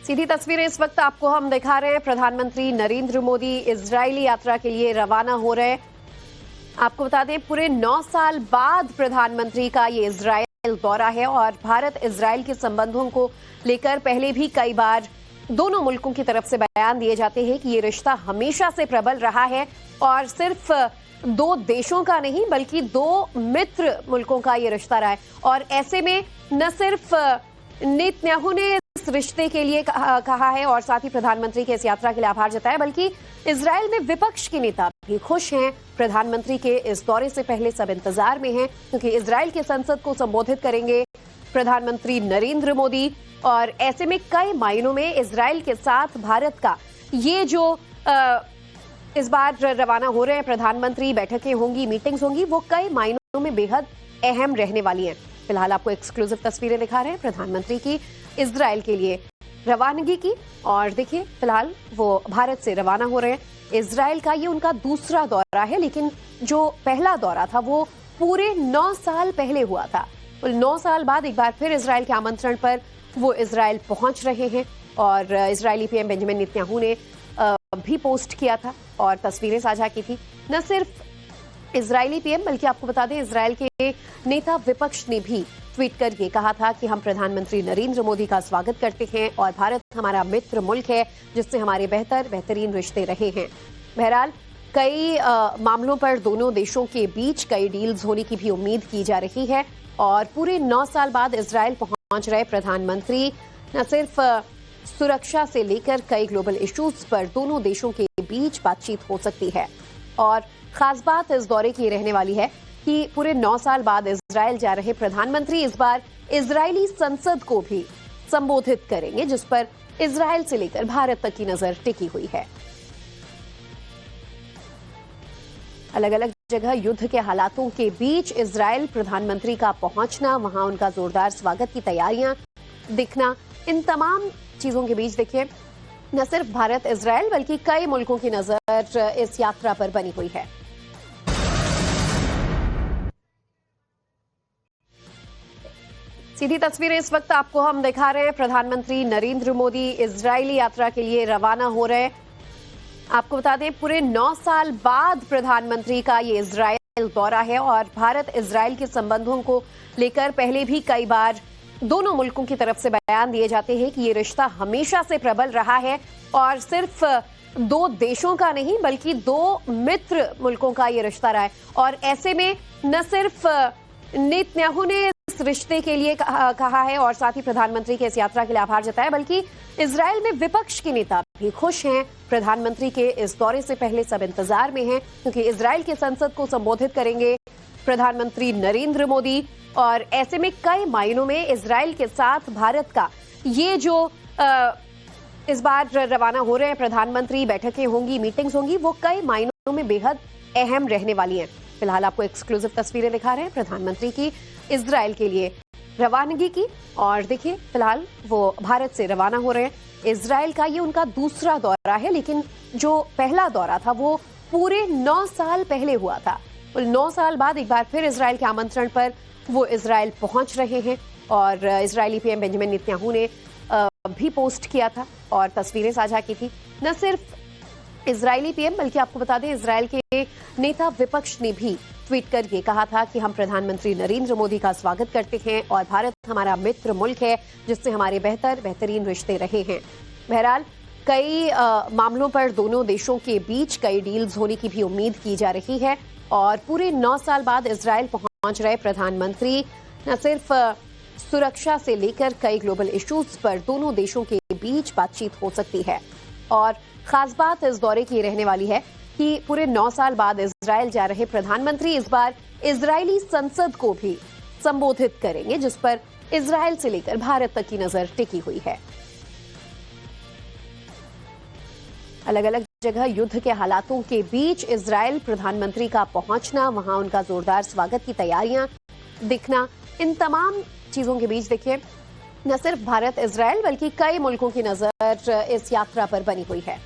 सीधी तस्वीरें इस वक्त आपको हम दिखा रहे हैं। प्रधानमंत्री नरेंद्र मोदी इजरायली यात्रा के लिए रवाना हो रहे हैं। आपको बता दें, पूरे 9 साल बाद प्रधानमंत्री का ये इजरायल दौरा है और भारत इजरायल के संबंधों को लेकर पहले भी कई बार दोनों मुल्कों की तरफ से बयान दिए जाते हैं कि ये रिश्ता हमेशा से प्रबल रहा है और सिर्फ दो देशों का नहीं बल्कि दो मित्र मुल्कों का ये रिश्ता रहा है। और ऐसे में न सिर्फ नेतन्याहू ने इस रिश्ते के लिए कहा है और साथ ही प्रधानमंत्री के इस यात्रा के लिए आभार जताया, बल्कि इजरायल में विपक्ष के नेता भी खुश हैं। प्रधानमंत्री के इस दौरे से पहले सब इंतजार में हैं क्योंकि इजरायल के संसद को संबोधित करेंगे प्रधानमंत्री नरेंद्र मोदी। और ऐसे में कई मायनों में इजरायल के साथ भारत का ये जो इस बार रवाना हो रहे हैं प्रधानमंत्री, बैठकें होंगी, मीटिंग्स होंगी, वो कई मायनों में बेहद अहम रहने वाली हैं। फिलहाल आपको एक्सक्लूसिव तस्वीरें दिखा रहे हैं प्रधानमंत्री की इजरायल के लिए रवानगी की। और देखिए, फिलहाल वो भारत से रवाना हो रहे हैं। इजरायल का ये उनका दूसरा दौरा है, लेकिन जो पहला दौरा था वो पूरे 9 साल पहले हुआ था। 9 साल बाद एक बार फिर इजरायल के आमंत्रण पर वो इजरायल पहुंच रहे हैं। और इजरायली पीएम बेंजामिन नेतन्याहू ने भी पोस्ट किया था और तस्वीरें साझा की थी। न सिर्फ इजरायली पीएम बल्कि आपको बता दें, इजरायल के नेता विपक्ष ने भी ट्वीट करके कहा था कि हम प्रधानमंत्री नरेंद्र मोदी का स्वागत करते हैं और भारत हमारा मित्र मुल्क है जिससे हमारे बेहतरीन रिश्ते रहे हैं। बहरहाल कई मामलों पर दोनों देशों के बीच कई डील्स होने की भी उम्मीद की जा रही है। और पूरे 9 साल बाद इजरायल पहुंच रहे प्रधानमंत्री न सिर्फ सुरक्षा से लेकर कई ग्लोबल इश्यूज पर दोनों देशों के बीच बातचीत हो सकती है। और खास बात इस दौरे की रहने वाली है कि पूरे 9 साल बाद इजरायल जा रहे प्रधानमंत्री इस बार इजरायली संसद को भी संबोधित करेंगे, जिस पर इजरायल से लेकर भारत तक की नजर टिकी हुई है। अलग अलग जगह युद्ध के हालातों के बीच इजरायल प्रधानमंत्री का पहुंचना, वहां उनका जोरदार स्वागत की तैयारियां दिखना, इन तमाम चीजों के बीच देखिए न सिर्फ भारत इजरायल बल्कि कई मुल्कों की नजर इस यात्रा पर बनी हुई है। सीधी तस्वीरें इस वक्त आपको हम दिखा रहे हैं। प्रधानमंत्री नरेंद्र मोदी इजरायली यात्रा के लिए रवाना हो रहे हैं। आपको बता दें, पूरे 9 साल बाद प्रधानमंत्री का ये इजरायल दौरा है और भारत इजरायल के संबंधों को लेकर पहले भी कई बार दोनों मुल्कों की तरफ से बयान दिए जाते हैं कि ये रिश्ता हमेशा से प्रबल रहा है और सिर्फ दो देशों का नहीं बल्कि दो मित्र मुल्कों का ये रिश्ता रहा है। और ऐसे में न सिर्फ नेतन्याहू ने इस रिश्ते के लिए कहा है और साथ ही प्रधानमंत्री के इस यात्रा के लिए आभार जताया, बल्कि इजरायल में विपक्ष के नेता भी खुश हैं। प्रधानमंत्री के इस दौरे से पहले सब इंतजार में हैं क्योंकि इजरायल के संसद को संबोधित करेंगे प्रधानमंत्री नरेंद्र मोदी। और ऐसे में कई मायनों में इजरायल के साथ भारत का ये जो इस बार रवाना हो रहे हैं प्रधानमंत्री, बैठकें होंगी, मीटिंग्स होंगी, वो कई मायनों में बेहद अहम रहने वाली हैं। फिलहाल आपको एक्सक्लूसिव तस्वीरें दिखा रहे हैं प्रधानमंत्री की इजरायल के लिए रवानगी की। और देखिए, फिलहाल वो भारत से रवाना हो रहे हैं। इजरायल का ये उनका दूसरा दौरा है, लेकिन जो पहला दौरा था वो पूरे 9 साल पहले हुआ था। 9 साल बाद एक बार फिर इजरायल के आमंत्रण पर वो इजरायल पहुंच रहे हैं। और इजरायली पीएम बेंजामिन नेतन्याहू ने भी पोस्ट किया था और तस्वीरें साझा की थी। न सिर्फ इजरायली पीएम बल्कि आपको बता दें, इजरायल के नेता विपक्ष ने भी ट्वीट करके कहा था कि हम प्रधानमंत्री नरेंद्र मोदी का स्वागत करते हैं और भारत हमारा मित्र मुल्क है जिससे हमारे बेहतरीन रिश्ते रहे हैं। बहरहाल कई मामलों पर दोनों देशों के बीच कई डील्स होने की भी उम्मीद की जा रही है। और पूरे 9 साल बाद इजरायल पहुंच रहे प्रधानमंत्री न सिर्फ सुरक्षा से लेकर कई ग्लोबल इश्यूज पर दोनों देशों के बीच बातचीत हो सकती है। और खास बात इस दौरे की रहने वाली है कि पूरे 9 साल बाद इजरायल जा रहे प्रधानमंत्री इस बार इजरायली संसद को भी संबोधित करेंगे, जिस पर इजरायल से लेकर भारत तक की नजर टिकी हुई है। अलग अलग जगह युद्ध के हालातों के बीच इजरायल प्रधानमंत्री का पहुंचना, वहां उनका जोरदार स्वागत की तैयारियां दिखना, इन तमाम चीजों के बीच देखिए न सिर्फ भारत इजरायल बल्कि कई मुल्कों की नजर इस यात्रा पर बनी हुई है।